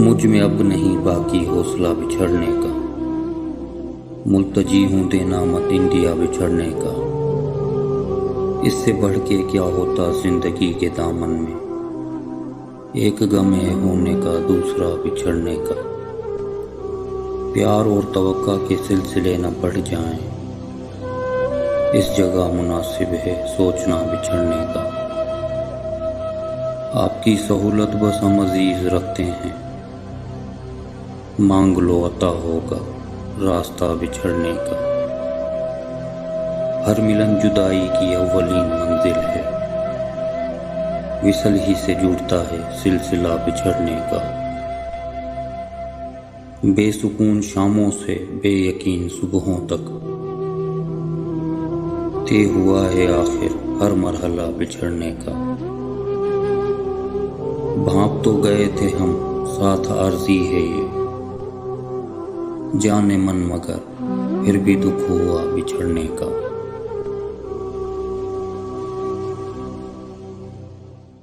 مجھ میں اب نہیں باقی حوصلہ بچھڑنے کا، ملتجی ہوں دینا مت انڈیا بچھڑنے کا۔ اس سے بڑھ کے کیا ہوتا زندگی کے دامن میں، ایک غم ہے ہونے کا دوسرا بچھڑنے کا۔ پیار اور توقع کے سلسلے نہ بڑھ جائیں، اس جگہ مناسب ہے سوچنا بچھڑنے کا۔ آپ کی سہولت بس ہم عزیز رکھتے ہیں، مانگ لو عطا ہوگا راستہ بچھڑنے کا۔ ہر ملن جدائی کی اولین منزل ہے، وصل ہی سے جڑتا ہے سلسلہ بچھڑنے کا۔ بے سکون شاموں سے بے یقین صبحوں تک، طے ہوا ہے آخر ہر مرحلہ بچھڑنے کا۔ بھانپ تو گئے تھے ہم ساتھ عارضی ہے یہ، جانے من مگر پھر بھی دکھ ہوا بچھڑنے کا۔